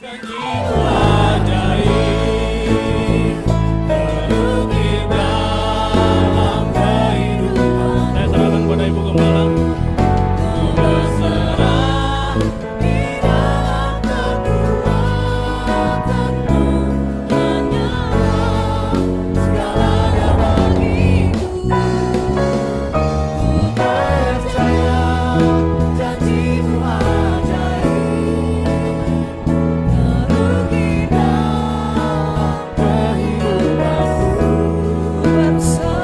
Janjimu ajaib, teruji dalam kehidupan. Saya serahkan pada Ibu Gembala. Ku berserah di dalam kekuatanmu, hanyalah segalanya bagiku. Ku percaya janjimu ajaib, teruji dalam kehidupanku. Ku berserah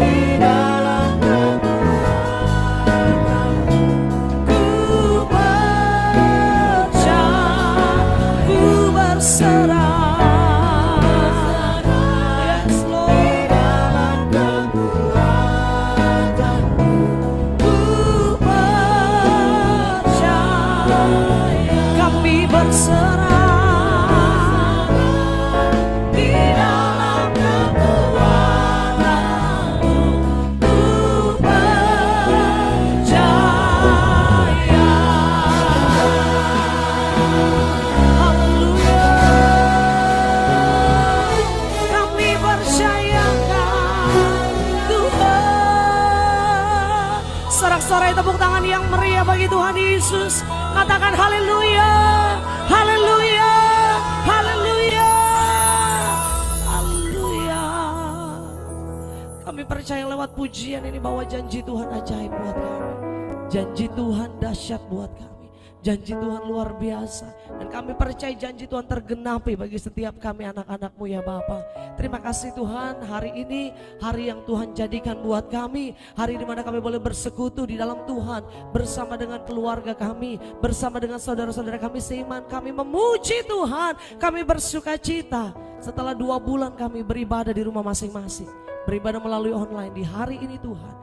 di dalam kekuatanmu. Ku percaya, ku berserah. Yes, Lord. Di dalam kekuatanmu. Ku percaya, kami berserah di dalam kekuatanmu. Ku percaya. Haleluya. Kami percayakan Tuhan. Sorak-sorai tepuk tangan yang meriah bagi Tuhan Yesus. Katakan haleluya, haleluya, haleluya, haleluya. Kami percaya lewat pujian ini bahwa janji Tuhan ajaib buat kami. Janji Tuhan dahsyat buat kami. Janji Tuhan luar biasa. Dan kami percaya janji Tuhan tergenapi bagi setiap kami anak-anak-Mu ya Bapa. Terima kasih Tuhan, hari ini hari yang Tuhan jadikan buat kami. Hari di mana kami boleh bersekutu di dalam Tuhan. Bersama dengan keluarga kami, bersama dengan saudara-saudara kami seiman. Kami memuji Tuhan, kami bersuka cita. Setelah 2 bulan kami beribadah di rumah masing-masing, beribadah melalui online, di hari ini Tuhan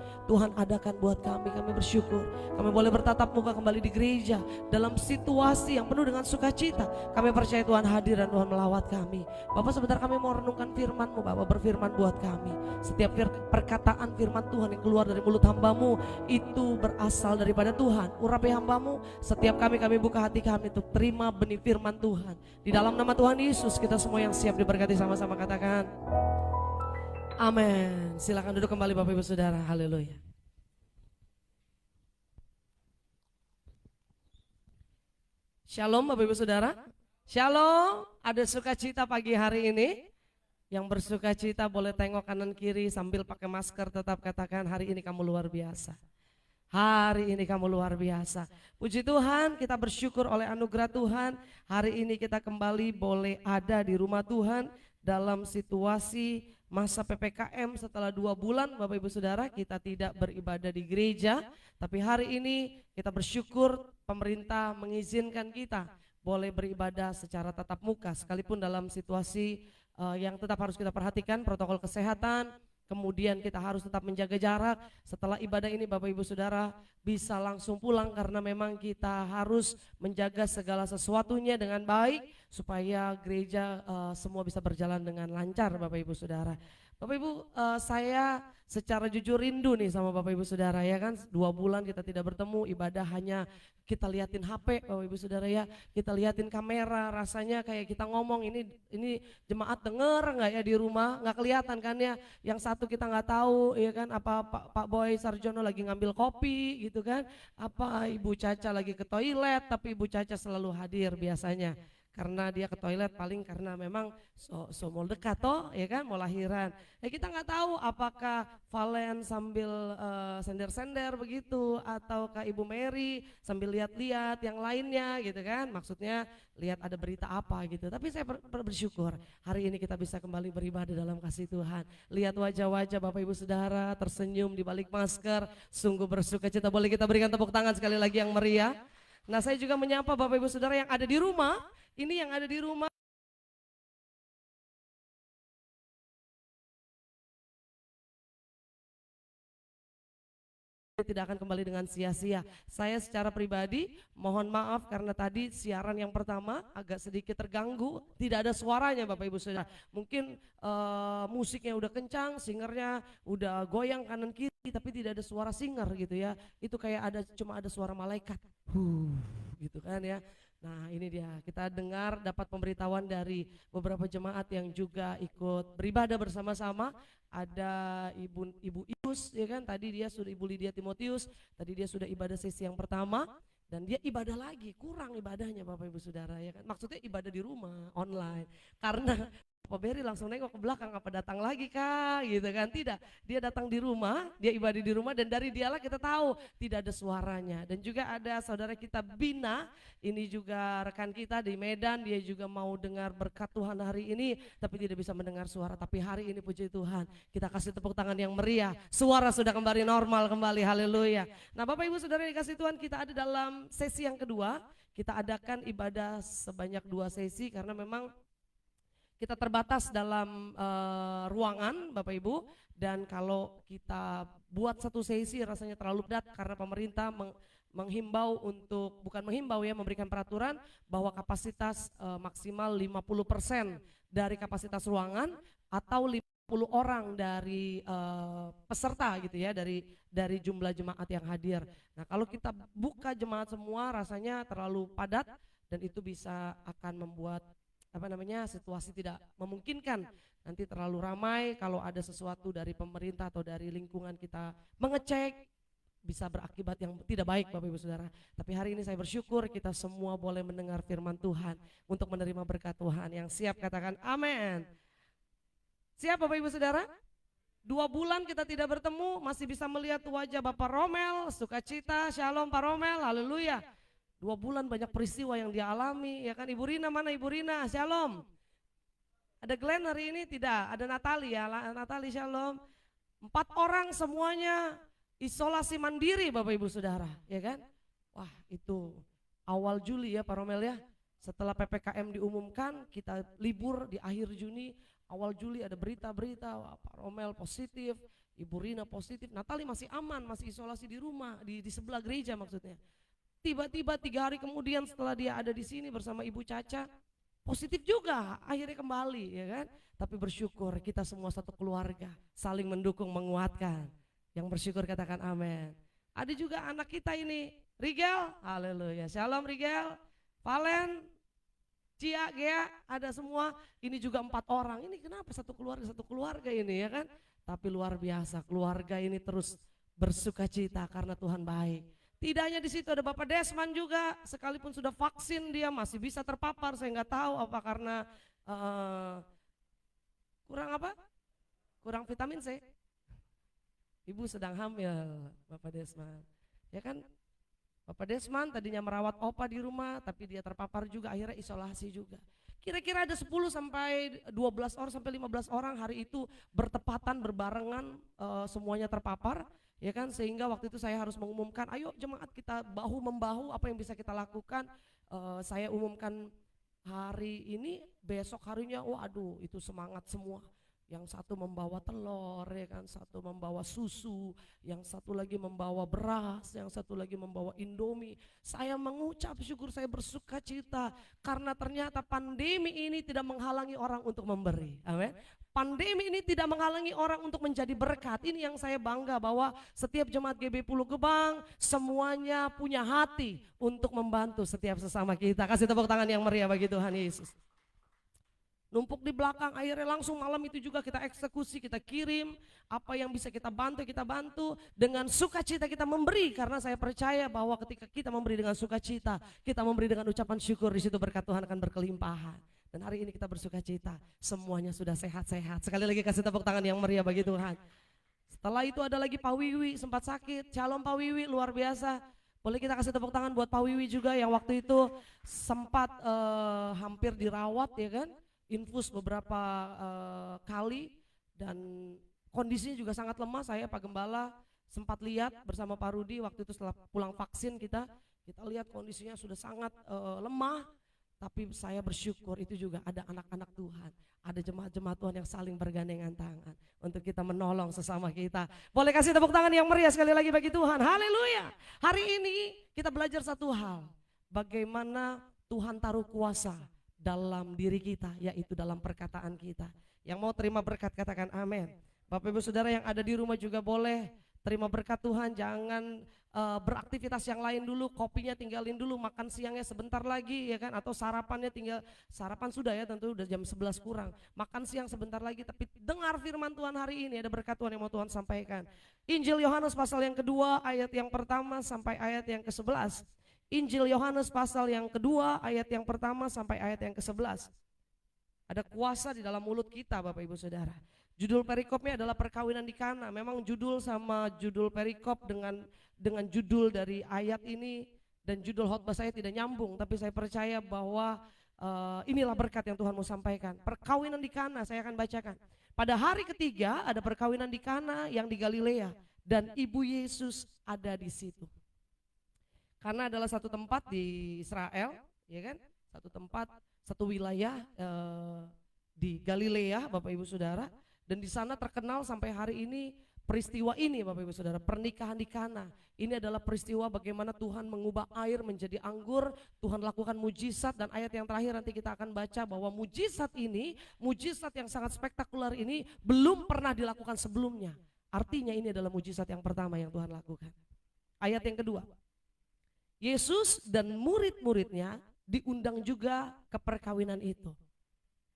adakan buat kami bersyukur. Kami boleh bertatap muka kembali di gereja dalam situasi yang penuh dengan sukacita. Kami percaya Tuhan hadir dan Tuhan melawat kami. Bapak, sebentar kami mau renungkan firman-Mu. Bapak berfirman buat kami. Setiap perkataan firman Tuhan yang keluar dari mulut hamba-Mu itu berasal daripada Tuhan. Urapi hamba-Mu, setiap kami buka hati kami untuk terima benih firman Tuhan. Di dalam nama Tuhan Yesus, kita semua yang siap diberkati sama-sama katakan amin. Silakan duduk kembali Bapak Ibu Saudara. Haleluya. Shalom Bapak Ibu Saudara. Shalom. Ada sukacita pagi hari ini. Yang bersukacita boleh tengok kanan kiri sambil pakai masker, tetap katakan hari ini kamu luar biasa. Hari ini kamu luar biasa. Puji Tuhan, kita bersyukur oleh anugerah Tuhan. Hari ini kita kembali boleh ada di rumah Tuhan dalam situasi masa PPKM. Setelah 2 bulan Bapak Ibu Saudara kita tidak beribadah di gereja. Tapi hari ini kita bersyukur pemerintah mengizinkan kita boleh beribadah secara tatap muka. Sekalipun dalam situasi yang tetap harus kita perhatikan protokol kesehatan. Kemudian kita harus tetap menjaga jarak. Setelah ibadah ini Bapak Ibu Saudara bisa langsung pulang karena memang kita harus menjaga segala sesuatunya dengan baik supaya gereja semua bisa berjalan dengan lancar Bapak Ibu Saudara. Bapak Ibu, saya secara jujur rindu nih sama Bapak Ibu Saudara ya kan. 2 bulan kita tidak bertemu, ibadah hanya kita liatin HP Bapak Ibu Saudara ya. Kita liatin kamera, rasanya kayak kita ngomong ini jemaat denger nggak ya di rumah, nggak kelihatan kan ya. Yang satu kita nggak tahu ya kan, apa Pak Boy Sarjono lagi ngambil kopi gitu kan. Apa Ibu Caca lagi ke toilet, tapi Ibu Caca selalu hadir biasanya. Karena dia ke toilet paling karena memang mau dekat toh ya kan, mau lahiran. Kita nggak tahu apakah Valen sambil sender-sender begitu ataukah Ibu Mary sambil lihat-lihat yang lainnya gitu kan. Maksudnya lihat ada berita apa gitu. Tapi saya bersyukur hari ini kita bisa kembali beribadah dalam kasih Tuhan. Lihat wajah-wajah Bapak Ibu Saudara tersenyum di balik masker, sungguh bersukacita. Boleh kita berikan tepuk tangan sekali lagi yang meriah. Nah, saya juga menyapa Bapak Ibu Saudara yang ada di rumah. Ini yang ada di rumah tidak akan kembali dengan sia-sia. Saya secara pribadi mohon maaf karena tadi siaran yang pertama agak sedikit terganggu, tidak ada suaranya Bapak Ibu Saudara. Mungkin musiknya udah kencang, singernya udah goyang kanan kiri, tapi tidak ada suara singer gitu ya. Itu kayak cuma ada suara malaikat. gitu kan ya. Nah ini dia, kita dengar dapat pemberitahuan dari beberapa jemaat yang juga ikut beribadah bersama-sama. Ada Ibu Ius ya kan, tadi dia sudah Ibu Lydia Timotius, tadi dia sudah ibadah sesi yang pertama. Dan dia ibadah lagi, kurang ibadahnya Bapak Ibu Saudara ya kan. Maksudnya ibadah di rumah, online. Karena Pak Beri langsung nengok ke belakang, apa datang lagi kah gitu kan. Tidak, dia datang di rumah, dia ibadah di rumah, dan dari dialah kita tahu tidak ada suaranya. Dan juga ada saudara kita Bina, ini juga rekan kita di Medan, dia juga mau dengar berkat Tuhan hari ini, tapi tidak bisa mendengar suara. Tapi hari ini puji Tuhan, kita kasih tepuk tangan yang meriah, suara sudah kembali normal kembali, haleluya. Nah Bapak Ibu Saudara yang dikasih Tuhan, kita ada dalam sesi yang kedua. Kita adakan ibadah sebanyak 2 sesi karena memang kita terbatas dalam ruangan Bapak Ibu, dan kalau kita buat 1 sesi rasanya terlalu padat karena pemerintah menghimbau untuk, bukan menghimbau ya, memberikan peraturan bahwa kapasitas maksimal 50% dari kapasitas ruangan atau 50 orang dari peserta gitu ya, dari jumlah jemaat yang hadir. Nah kalau kita buka jemaat semua rasanya terlalu padat, dan itu bisa akan membuat situasi tidak memungkinkan. Nanti terlalu ramai, kalau ada sesuatu dari pemerintah atau dari lingkungan kita mengecek, bisa berakibat yang tidak baik Bapak Ibu Saudara. Tapi hari ini saya bersyukur kita semua boleh mendengar firman Tuhan untuk menerima berkat Tuhan. Yang siap katakan amin. Siap Bapak Ibu Saudara? 2 bulan kita tidak bertemu, masih bisa melihat wajah Bapak Romel, sukacita, shalom Pak Romel, haleluya. 2 bulan banyak peristiwa yang dia alami, ya kan. Ibu Rina, mana Ibu Rina? Shalom. Ada Glenn hari ini? Tidak. Ada Natali ya, Natali shalom. 4 orang semuanya isolasi mandiri Bapak Ibu Saudara, ya kan. Wah itu awal Juli ya Pak Romel ya. Setelah PPKM diumumkan, kita libur di akhir Juni, awal Juli ada berita-berita, wah, Pak Romel positif, Ibu Rina positif, Natali masih aman, masih isolasi di rumah, di sebelah gereja maksudnya. Tiba-tiba 3 hari kemudian setelah dia ada di sini bersama Ibu Caca, positif juga, akhirnya kembali ya kan. Tapi bersyukur kita semua satu keluarga, saling mendukung, menguatkan. Yang bersyukur katakan amin. Ada juga anak kita ini, Rigel, haleluya, shalom Rigel, Valen, Cia, Gea, ada semua. Ini juga 4 orang, ini kenapa satu keluarga ini ya kan. Tapi luar biasa, keluarga ini terus bersuka cita karena Tuhan baik. Tidak hanya di situ, ada Bapak Desman juga, sekalipun sudah vaksin dia masih bisa terpapar. Saya nggak tahu apa karena kurang vitamin C. Ibu sedang hamil Bapak Desman, ya kan. Bapak Desman tadinya merawat opa di rumah, tapi dia terpapar juga, akhirnya isolasi juga. Kira-kira ada 10 sampai 12 orang sampai 15 orang hari itu bertepatan berbarengan semuanya terpapar. Ya kan, sehingga waktu itu saya harus mengumumkan, ayo jemaat kita bahu membahu, apa yang bisa kita lakukan. Saya umumkan hari ini, besok harinya, waduh itu semangat semua. Yang satu membawa telur, ya kan, satu membawa susu, yang satu lagi membawa beras, yang satu lagi membawa Indomie. Saya mengucap syukur, saya bersuka cita karena ternyata pandemi ini tidak menghalangi orang untuk memberi. Amin. Pandemi ini tidak menghalangi orang untuk menjadi berkat. Ini yang saya bangga bahwa setiap jemaat GB Pulau Gebang semuanya punya hati untuk membantu setiap sesama kita. Kasih tepuk tangan yang meriah bagi Tuhan Yesus. Numpuk di belakang, akhirnya langsung malam itu juga kita eksekusi, kita kirim apa yang bisa kita bantu dengan sukacita kita memberi, karena saya percaya bahwa ketika kita memberi dengan sukacita, kita memberi dengan ucapan syukur, di situ berkat Tuhan akan berkelimpahan. Dan hari ini kita bersukacita, semuanya sudah sehat-sehat. Sekali lagi kasih tepuk tangan yang meriah bagi Tuhan. Setelah itu ada lagi Pak Wiwi sempat sakit, shalom Pak Wiwi, luar biasa. Boleh kita kasih tepuk tangan buat Pak Wiwi juga yang waktu itu sempat hampir dirawat ya kan. Infus beberapa kali dan kondisinya juga sangat lemah. Saya Pak Gembala sempat lihat bersama Pak Rudi waktu itu setelah pulang vaksin kita lihat kondisinya sudah sangat lemah. Tapi saya bersyukur itu juga ada anak-anak Tuhan, ada jemaat-jemaat Tuhan yang saling bergandengan tangan untuk kita menolong sesama kita. Boleh kasih tepuk tangan yang meriah sekali lagi bagi Tuhan, haleluya. Hari ini kita belajar satu hal, bagaimana Tuhan taruh kuasa dalam diri kita, yaitu dalam perkataan kita. Yang mau terima berkat katakan amin. Bapak Ibu Saudara yang ada di rumah juga boleh Terima berkat Tuhan, jangan beraktivitas yang lain dulu, kopinya tinggalin dulu, makan siangnya sebentar lagi ya kan, atau sarapannya tinggal, sarapan sudah ya tentu udah jam 11 kurang, makan siang sebentar lagi, tapi dengar firman Tuhan hari ini, ada berkat Tuhan yang mau Tuhan sampaikan. Injil Yohanes pasal yang kedua ayat yang pertama sampai ayat yang ke-11. Injil Yohanes pasal yang kedua ayat yang pertama sampai ayat yang ke-11. Ada kuasa di dalam mulut kita Bapak Ibu Saudara. Judul perikopnya adalah perkawinan di Kana. Memang judul sama judul perikop dengan judul dari ayat ini dan judul khotbah saya tidak nyambung, tapi saya percaya bahwa inilah berkat yang Tuhan mau sampaikan. Perkawinan di Kana saya akan bacakan. Pada hari ketiga ada perkawinan di Kana yang di Galilea dan ibu Yesus ada di situ. Karena adalah satu tempat di Israel, ya kan? Satu tempat, satu wilayah di Galilea, Bapak Ibu Saudara, dan di sana terkenal sampai hari ini peristiwa ini, Bapak Ibu Saudara, pernikahan di Kana. Ini adalah peristiwa bagaimana Tuhan mengubah air menjadi anggur, Tuhan lakukan mujizat, dan ayat yang terakhir nanti kita akan baca bahwa mujizat ini, mujizat yang sangat spektakuler ini belum pernah dilakukan sebelumnya. Artinya ini adalah mujizat yang pertama yang Tuhan lakukan. Ayat yang kedua. Yesus dan murid-muridnya diundang juga ke perkawinan itu.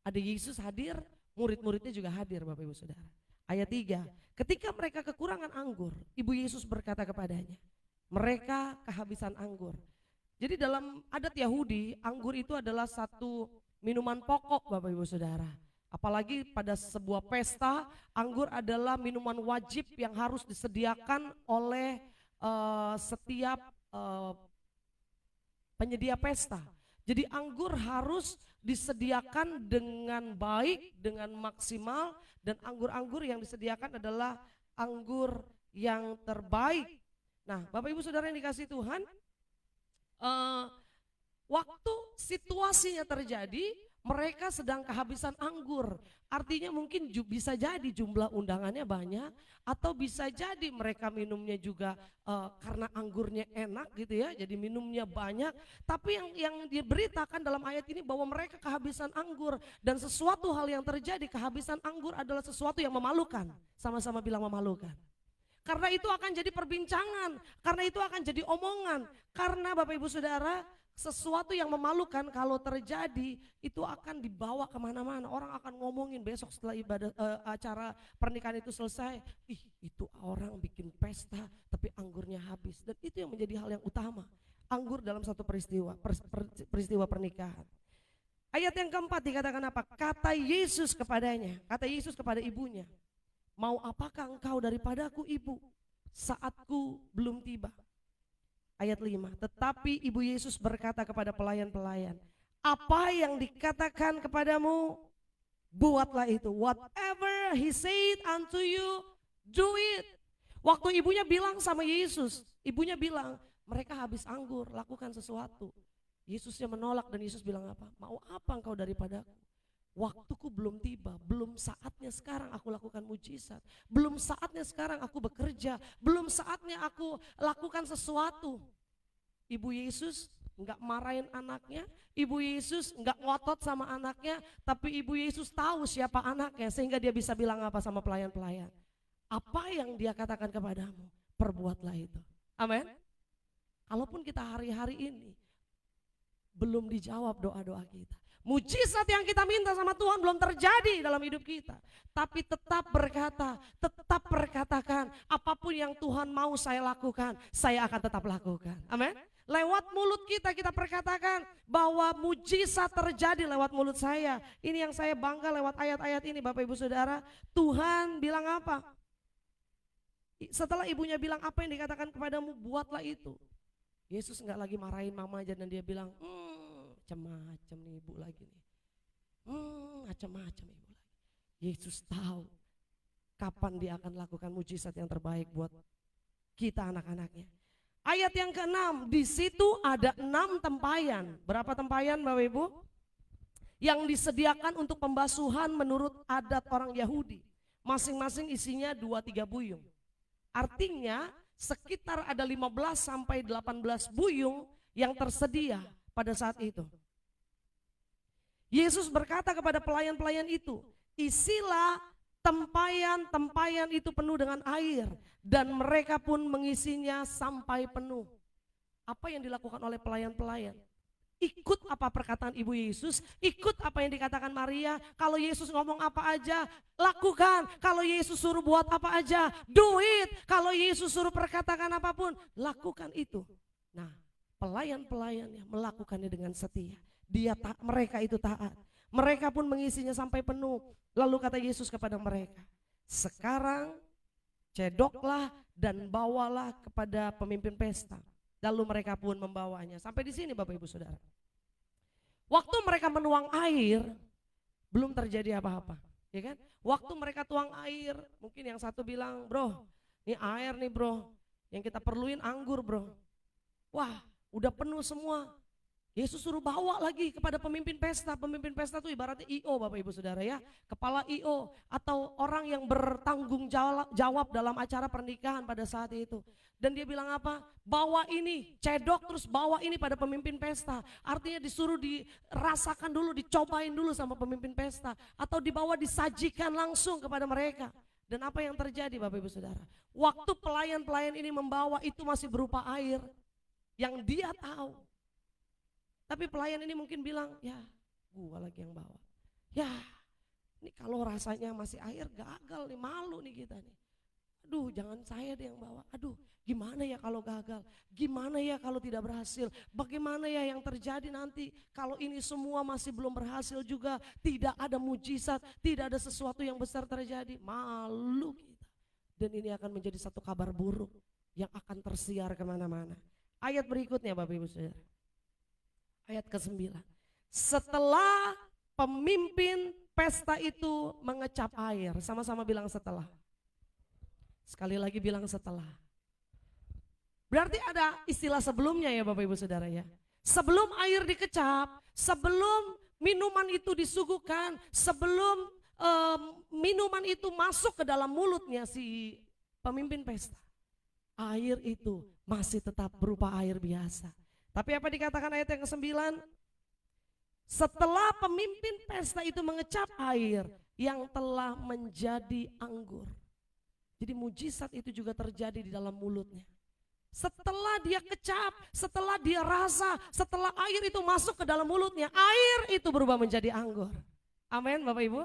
Ada Yesus hadir, murid-muridnya juga hadir Bapak Ibu Saudara. Ayat 3, ketika mereka kekurangan anggur, Ibu Yesus berkata kepadanya, mereka kehabisan anggur. Jadi dalam adat Yahudi, anggur itu adalah satu minuman pokok Bapak Ibu Saudara. Apalagi pada sebuah pesta, anggur adalah minuman wajib yang harus disediakan oleh setiap penyedia pesta. Jadi anggur harus disediakan dengan baik, dengan maksimal, dan anggur-anggur yang disediakan adalah anggur yang terbaik. Nah, Bapak Ibu Saudara yang dikasihi Tuhan, waktu situasinya terjadi, mereka sedang kehabisan anggur. Artinya mungkin bisa jadi jumlah undangannya banyak, atau bisa jadi mereka minumnya juga karena anggurnya enak gitu ya, jadi minumnya banyak. Tapi yang diberitakan dalam ayat ini bahwa mereka kehabisan anggur, dan sesuatu hal yang terjadi, kehabisan anggur adalah sesuatu yang memalukan. Sama-sama bilang memalukan. Karena itu akan jadi perbincangan, karena itu akan jadi omongan, karena Bapak Ibu Saudara, sesuatu yang memalukan kalau terjadi itu akan dibawa kemana-mana. Orang akan ngomongin besok setelah acara pernikahan itu selesai, ih itu orang bikin pesta tapi anggurnya habis. Dan itu yang menjadi hal yang utama, anggur dalam satu peristiwa pernikahan. Ayat yang keempat dikatakan apa? Kata Yesus kepadanya, kata Yesus kepada ibunya, mau apakah engkau daripadaku ibu, saatku belum tiba. Ayat 5, tetapi ibu Yesus berkata kepada pelayan-pelayan, apa yang dikatakan kepadamu, buatlah itu. Whatever he said unto you, do it. Waktu ibunya bilang sama Yesus, ibunya bilang, mereka habis anggur, lakukan sesuatu. Yesusnya menolak dan Yesus bilang apa? Mau apa engkau daripadaku? Waktuku belum tiba, belum saatnya sekarang aku lakukan mujizat, belum saatnya sekarang aku bekerja, belum saatnya aku lakukan sesuatu. Ibu Yesus enggak marahin anaknya, Ibu Yesus enggak ngotot sama anaknya, tapi Ibu Yesus tahu siapa anaknya sehingga dia bisa bilang apa sama pelayan-pelayan. Apa yang dia katakan kepadamu, perbuatlah itu. Amin. Kalaupun kita hari-hari ini belum dijawab doa-doa kita, mujizat yang kita minta sama Tuhan belum terjadi dalam hidup kita, tapi tetap berkata, tetap berkatakan, apapun yang Tuhan mau saya lakukan, saya akan tetap lakukan. Amin. Lewat mulut kita perkatakan bahwa mujizat terjadi lewat mulut saya. Ini yang saya bangga lewat ayat-ayat ini Bapak Ibu Saudara. Tuhan bilang apa? Setelah ibunya bilang apa yang dikatakan kepadamu, buatlah itu. Yesus enggak lagi marahin mama aja dan dia bilang, macam-macam nih ibu lagi nih. Macam-macam ibu lagi. Yesus tahu kapan dia akan lakukan mujizat yang terbaik buat kita anak-anaknya. Ayat yang ke-6, di situ ada 6 tempayan. Berapa tempayan Bapak Ibu? Yang disediakan untuk pembasuhan menurut adat orang Yahudi. Masing-masing isinya 2-3 buyung. Artinya sekitar ada 15 sampai 18 buyung yang tersedia pada saat itu. Yesus berkata kepada pelayan-pelayan itu, isilah Tempayan itu penuh dengan air dan mereka pun mengisinya sampai penuh. Apa yang dilakukan oleh pelayan-pelayan? Ikut apa perkataan Ibu Yesus, ikut apa yang dikatakan Maria. Kalau Yesus ngomong apa aja, lakukan. Kalau Yesus suruh buat apa aja, do it. Kalau Yesus suruh perkatakan apapun, lakukan itu. Nah, pelayan-pelayannya melakukannya dengan setia. Mereka itu taat. Mereka pun mengisinya sampai penuh. Lalu kata Yesus kepada mereka, sekarang cedoklah dan bawalah kepada pemimpin pesta. Lalu mereka pun membawanya. Sampai di sini Bapak Ibu Saudara. Waktu mereka menuang air, belum terjadi apa-apa, ya kan? Waktu mereka tuang air, mungkin yang satu bilang, bro, ini air nih bro, yang kita perluin anggur bro. Wah, udah penuh semua. Yesus suruh bawa lagi kepada pemimpin pesta. Pemimpin pesta itu ibaratnya IO Bapak Ibu Saudara ya. Kepala IO atau orang yang bertanggung jawab dalam acara pernikahan pada saat itu. Dan dia bilang apa? Bawa ini, cedok terus bawa ini pada pemimpin pesta. Artinya disuruh dirasakan dulu, dicobain dulu sama pemimpin pesta. Atau dibawa disajikan langsung kepada mereka. Dan apa yang terjadi Bapak Ibu Saudara? Waktu pelayan-pelayan ini membawa itu masih berupa air yang dia tahu. Tapi pelayan ini mungkin bilang, ya gua lagi yang bawa. Ya ini kalau rasanya masih air gagal nih, malu nih kita nih. Aduh jangan saya deh yang bawa, aduh gimana ya kalau gagal, gimana ya kalau tidak berhasil, bagaimana ya yang terjadi nanti kalau ini semua masih belum berhasil juga, tidak ada mujizat, tidak ada sesuatu yang besar terjadi, malu kita. Dan ini akan menjadi satu kabar buruk yang akan tersiar kemana-mana. Ayat berikutnya Bapak Ibu Saudara. Ayat ke-9. Setelah pemimpin pesta itu mengecap air, sama-sama bilang setelah. Sekali lagi bilang setelah. Berarti ada istilah sebelumnya ya Bapak Ibu Saudara ya. Sebelum air dikecap, sebelum minuman itu disuguhkan, sebelum minuman itu masuk ke dalam mulutnya si pemimpin pesta, air itu masih tetap berupa air biasa. Tapi apa dikatakan ayat yang ke-9? Setelah pemimpin pesta itu mengecap air yang telah menjadi anggur. Jadi mujizat itu juga terjadi di dalam mulutnya. Setelah dia kecap, setelah dia rasa, setelah air itu masuk ke dalam mulutnya, air itu berubah menjadi anggur. Amin Bapak Ibu.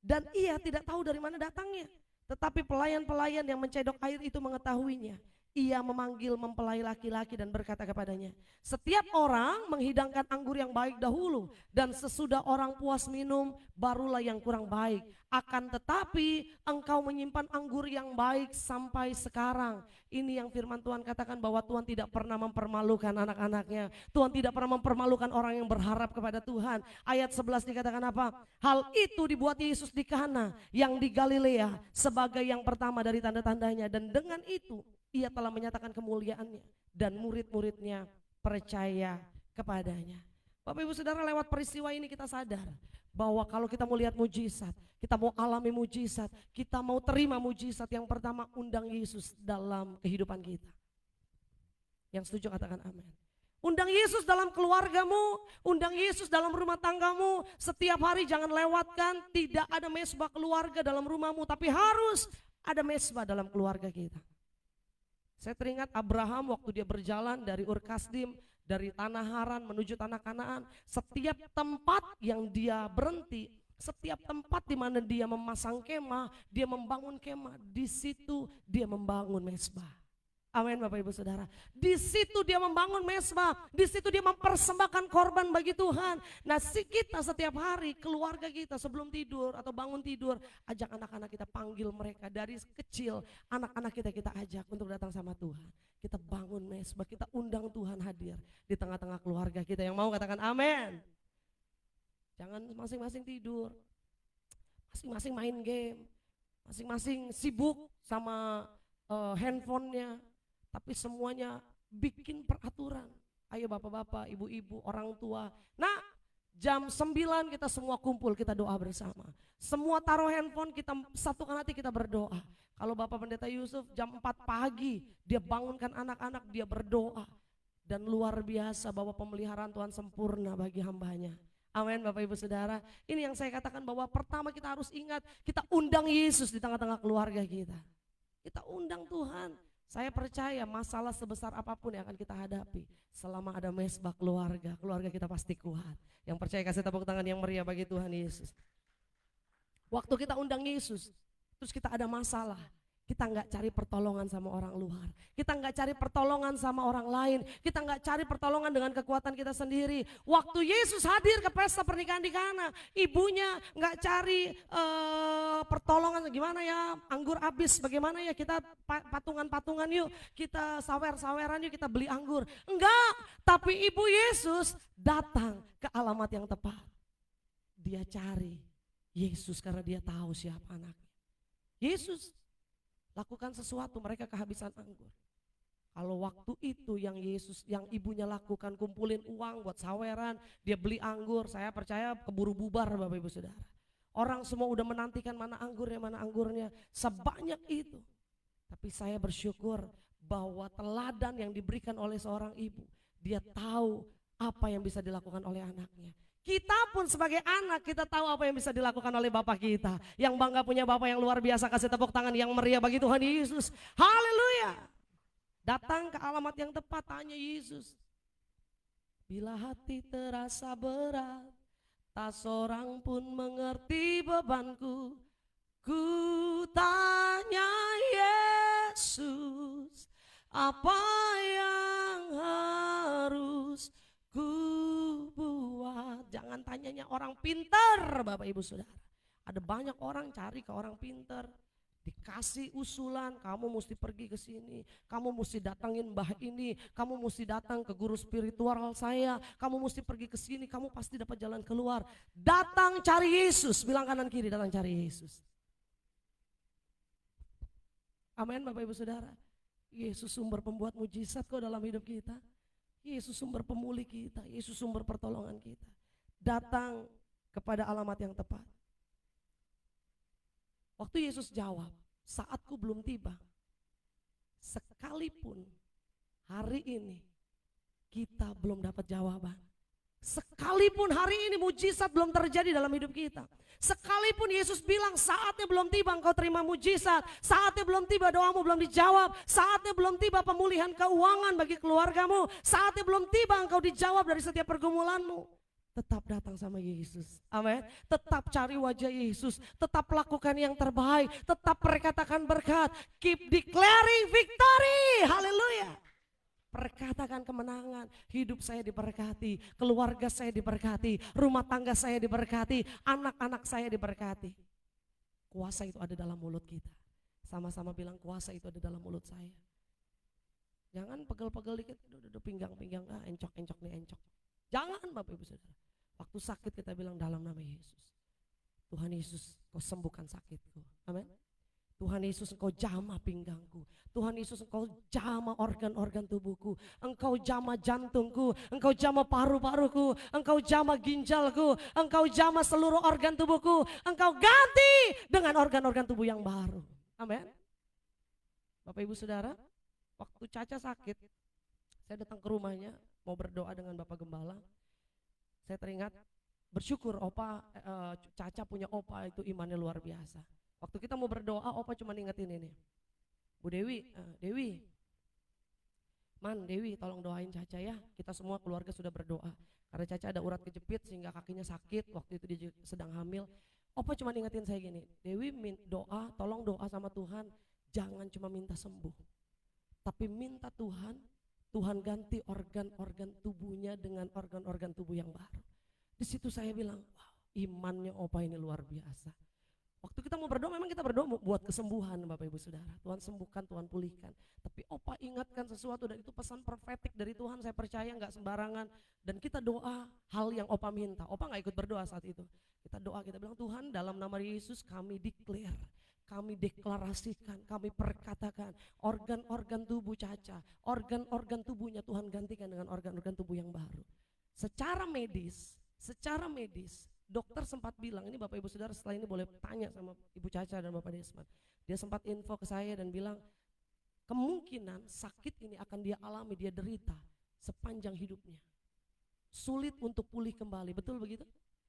Dan ia tidak tahu dari mana datangnya. Tetapi pelayan-pelayan yang mencedok air itu mengetahuinya. Ia memanggil mempelai laki-laki dan berkata kepadanya, setiap orang menghidangkan anggur yang baik dahulu, dan sesudah orang puas minum, barulah yang kurang baik. Akan tetapi engkau menyimpan anggur yang baik sampai sekarang. Ini yang firman Tuhan katakan bahwa Tuhan tidak pernah mempermalukan anak-anaknya. Tuhan tidak pernah mempermalukan orang yang berharap kepada Tuhan. Ayat 11 dikatakan apa? Hal itu dibuat Yesus di Kana yang di Galilea sebagai yang pertama dari tanda-tandanya. Dan dengan itu ia telah menyatakan kemuliaannya dan murid-muridnya percaya kepadanya. Bapak Ibu Saudara, lewat peristiwa ini kita sadar bahwa kalau kita mau lihat mujizat, kita mau alami mujizat, kita mau terima mujizat, yang pertama undang Yesus dalam kehidupan kita. Yang setuju katakan amin. Undang Yesus dalam keluargamu, undang Yesus dalam rumah tanggamu. Setiap hari jangan lewatkan, tidak ada mesbah keluarga dalam rumahmu, tapi harus ada mesbah dalam keluarga kita. Saya teringat Abraham waktu dia berjalan dari Ur Kasdim, dari tanah Haran menuju tanah Kanaan. Setiap tempat yang dia berhenti, setiap tempat di mana dia memasang kemah, dia membangun kemah, di situ dia membangun mesbah. Amin Bapak Ibu Saudara. Di situ dia membangun mesbah, di situ dia mempersembahkan korban bagi Tuhan. Nah, kita setiap hari, keluarga kita sebelum tidur atau bangun tidur, ajak anak-anak kita, panggil mereka dari kecil, anak-anak kita ajak untuk datang sama Tuhan. Kita bangun mesbah, kita undang Tuhan hadir di tengah-tengah keluarga kita. Yang mau katakan amin. Jangan masing-masing tidur, masing-masing main game, masing-masing sibuk sama handphonenya. Tapi semuanya bikin peraturan. Ayo bapak-bapak, ibu-ibu, orang tua. Nah, jam 9 kita semua kumpul, kita doa bersama. Semua taruh handphone, kita satukan hati, kita berdoa. Kalau Bapak Pendeta Yusuf jam 4 pagi, dia bangunkan anak-anak, dia berdoa. Dan luar biasa bahwa pemeliharaan Tuhan sempurna bagi hambanya. Amin Bapak Ibu Saudara. Ini yang saya katakan bahwa pertama kita harus ingat, kita undang Yesus di tengah-tengah keluarga kita. Kita undang Tuhan. Saya percaya masalah sebesar apapun yang akan kita hadapi, selama ada mesbah keluarga, keluarga kita pasti kuat. Yang percaya kasih tepuk tangan yang meriah bagi Tuhan Yesus. Waktu kita undang Yesus, terus kita ada masalah, kita nggak cari pertolongan sama orang luar, kita nggak cari pertolongan sama orang lain, kita nggak cari pertolongan dengan kekuatan kita sendiri. Waktu Yesus hadir ke pesta pernikahan di Kana, ibunya nggak cari pertolongan, gimana ya anggur habis, bagaimana ya kita patungan-patungan yuk, kita sawer-saweran yuk, kita beli anggur. Enggak, tapi ibu Yesus datang ke alamat yang tepat. Dia cari Yesus karena dia tahu siapa anaknya. Yesus lakukan sesuatu, mereka kehabisan anggur. Kalau waktu itu yang Yesus, yang ibunya lakukan, kumpulin uang buat saweran, dia beli anggur, saya percaya keburu bubar Bapak Ibu Saudara. Orang semua udah menantikan mana anggurnya, sebanyak itu. Tapi saya bersyukur bahwa teladan yang diberikan oleh seorang ibu, dia tahu apa yang bisa dilakukan oleh anaknya. Kita pun sebagai anak, kita tahu apa yang bisa dilakukan oleh Bapak kita. Yang bangga punya Bapak yang luar biasa, kasih tepuk tangan yang meriah bagi Tuhan Yesus. Haleluya. Datang ke alamat yang tepat, tanya Yesus. Bila hati terasa berat, tak seorang pun mengerti bebanku. Ku tanya Yesus, apa yang harus ku buat? Jangan tanyanya orang pintar Bapak Ibu Saudara. Ada banyak orang cari ke orang pintar, dikasih usulan, kamu mesti pergi ke sini, kamu mesti datangin mbah ini, kamu mesti datang ke guru spiritual saya, kamu mesti pergi ke sini, kamu pasti dapat jalan keluar. Datang cari Yesus, bilang kanan kiri, datang cari Yesus. Amin Bapak Ibu Saudara. Yesus sumber pembuat mujizat kok dalam hidup kita. Yesus sumber pemulih kita, Yesus sumber pertolongan kita. Datang kepada alamat yang tepat. Waktu Yesus jawab, saatku belum tiba. Sekalipun hari ini kita belum dapat jawaban. Sekalipun hari ini mujizat belum terjadi dalam hidup kita. Sekalipun Yesus bilang saatnya belum tiba engkau terima mujizat, saatnya belum tiba doamu belum dijawab, saatnya belum tiba pemulihan keuangan bagi keluargamu, saatnya belum tiba engkau dijawab dari setiap pergumulanmu. Tetap datang sama Yesus, amin. Tetap cari wajah Yesus, tetap lakukan yang terbaik, tetap perkatakan berkat, keep declaring victory, haleluya. Perkatakan kemenangan, hidup saya diberkati, keluarga saya diberkati, rumah tangga saya diberkati, anak-anak saya diberkati. Kuasa itu ada dalam mulut kita. Sama-sama bilang kuasa itu ada dalam mulut saya. Jangan pegel-pegel dikit, pinggang-pinggang, encok-encok nih encok. Jangan Bapak Ibu Saudara. Waktu sakit kita bilang dalam nama Yesus. Tuhan Yesus, kau sembuhkan sakitku. Amin. Tuhan Yesus, engkau jamah pinggangku. Tuhan Yesus, engkau jamah organ-organ tubuhku. Engkau jamah jantungku, engkau jamah paru-paruku, engkau jamah ginjalku, engkau jamah seluruh organ tubuhku. Engkau ganti dengan organ-organ tubuh yang baru. Amin. Bapak Ibu Saudara, waktu Caca sakit, saya datang ke rumahnya mau berdoa dengan Bapak Gembala. Saya teringat bersyukur Caca punya opa itu imannya luar biasa. Waktu kita mau berdoa, opa cuma ingetin ini. Bu Dewi, Dewi tolong doain Caca ya. Kita semua keluarga sudah berdoa. Karena Caca ada urat kejepit sehingga kakinya sakit. Waktu itu dia sedang hamil. Opa cuma ingetin saya gini, Dewi tolong doa sama Tuhan. Jangan cuma minta sembuh. Tapi minta Tuhan ganti organ-organ tubuhnya dengan organ-organ tubuh yang baru. Di situ saya bilang, wow, imannya opa ini luar biasa. Waktu kita mau berdoa, memang kita berdoa buat kesembuhan Bapak Ibu Saudara. Tuhan sembuhkan, Tuhan pulihkan. Tapi opa ingatkan sesuatu dan itu pesan profetik dari Tuhan, saya percaya nggak sembarangan. Dan kita doa hal yang opa minta. Opa nggak ikut berdoa saat itu. Kita doa, kita bilang Tuhan dalam nama Yesus kami declare, kami deklarasikan, kami perkatakan organ-organ tubuh Caca, organ-organ tubuhnya Tuhan gantikan dengan organ-organ tubuh yang baru. Secara medis, dokter sempat bilang, ini Bapak Ibu Saudara setelah ini boleh tanya sama Ibu Caca dan Bapak Desmond. Dia sempat info ke saya dan bilang, kemungkinan sakit ini akan dia alami, dia derita sepanjang hidupnya. Sulit untuk pulih kembali, betul begitu?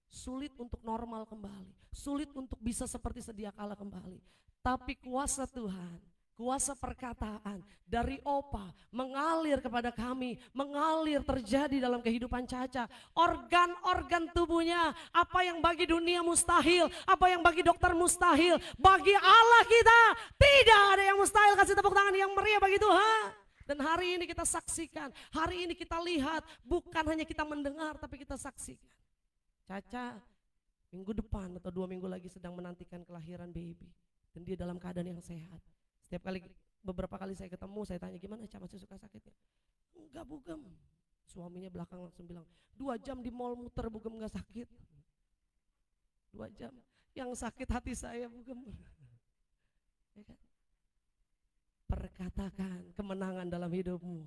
sulit untuk normal kembali, sulit untuk bisa seperti sedia kala kembali. Tapi kuasa Tuhan, kuasa perkataan dari Opa mengalir kepada kami, mengalir terjadi dalam kehidupan Caca. Organ-organ tubuhnya, apa yang bagi dunia mustahil, apa yang bagi dokter mustahil, bagi Allah kita tidak ada yang mustahil. Kasih tepuk tangan yang meriah bagi Tuhan. Dan hari ini kita saksikan, hari ini kita lihat, bukan hanya kita mendengar tapi kita saksikan. Caca minggu depan atau 2 minggu lagi sedang menantikan kelahiran baby. Dan dia dalam keadaan yang sehat. Setiap kali, beberapa kali saya ketemu, saya tanya gimana Caca, masih suka sakit ya? Enggak Bugem. Suaminya belakang langsung bilang, 2 jam di mall muter Bugem enggak sakit. 2 jam, yang sakit hati saya Bugem. Ya kan? Perkatakan kemenangan dalam hidupmu.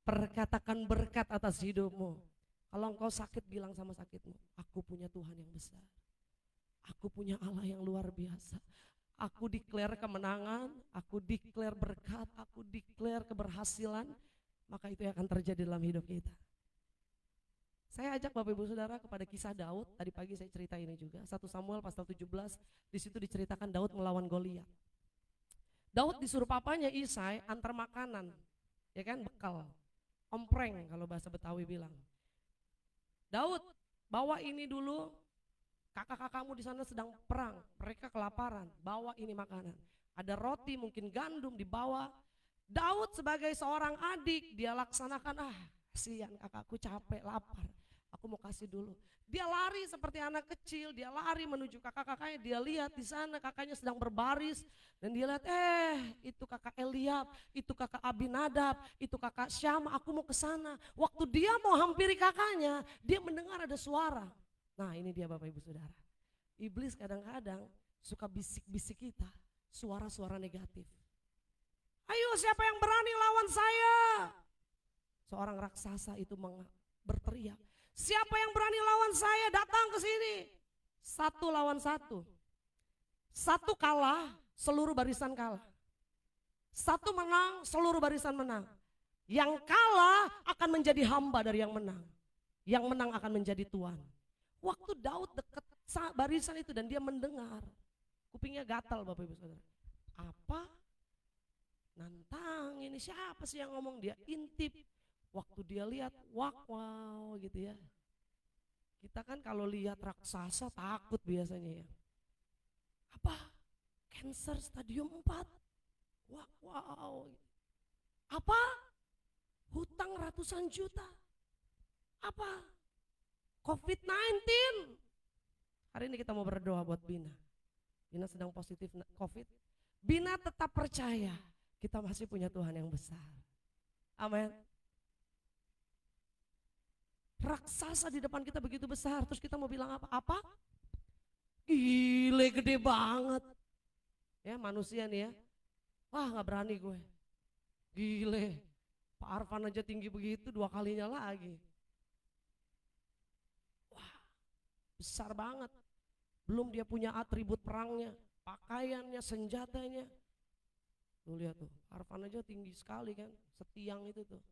Perkatakan berkat atas hidupmu. Kalau engkau sakit, bilang sama sakitmu, aku punya Tuhan yang besar. Aku punya Allah yang luar biasa. Aku declare kemenangan, aku declare berkat, aku declare keberhasilan. Maka itu yang akan terjadi dalam hidup kita. Saya ajak Bapak Ibu Saudara kepada kisah Daud. Tadi pagi saya cerita ini juga. 1 Samuel pasal 17, di situ diceritakan Daud melawan Goliat. Daud disuruh papanya Isai antar makanan, ya kan, bekal, ompreng kalau bahasa Betawi bilang. Daud, bawa ini dulu, kakak-kakakmu di sana sedang perang, mereka kelaparan, bawa ini makanan. Ada roti, mungkin gandum dibawa. Daud sebagai seorang adik, dia laksanakan, kasihan kakakku capek, lapar, aku mau kasih dulu. Dia lari seperti anak kecil, dia lari menuju kakak-kakaknya, dia lihat di sana kakaknya sedang berbaris. Dan dia lihat, itu kakak Eliab, itu kakak Abinadab, itu kakak Syama, aku mau ke sana. Waktu dia mau hampiri kakaknya, dia mendengar ada suara. Nah ini dia Bapak Ibu Saudara. Iblis kadang-kadang suka bisik-bisik kita, suara-suara negatif. Ayo siapa yang berani lawan saya? Seorang raksasa itu berteriak. Siapa yang berani lawan saya, datang ke sini. 1 lawan 1. 1 kalah, seluruh barisan kalah. 1 menang, seluruh barisan menang. Yang kalah akan menjadi hamba dari yang menang. Yang menang akan menjadi tuan. Waktu Daud dekat barisan itu dan dia mendengar, kupingnya gatal Bapak Ibu Saudara. Apa? Nantang, ini siapa sih yang ngomong? Dia intip. Waktu dia lihat, wow gitu ya. Kita kan kalau lihat raksasa takut biasanya ya. Apa? Cancer stadium 4. Wow. Apa? Hutang ratusan juta. Apa? COVID-19. Hari ini kita mau berdoa buat Bina. Bina sedang positif COVID. Bina tetap percaya kita masih punya Tuhan yang besar. Amin. Raksasa di depan kita begitu besar, terus kita mau bilang apa? Apa? Gile gede banget. Ya manusia nih ya. Wah gak berani gue. Gile. Pak Arfan aja tinggi begitu 2 kalinya lagi. Wah besar banget. Belum dia punya atribut perangnya, pakaiannya, senjatanya. Tuh lihat tuh, Arfan aja tinggi sekali kan, setiang itu tuh.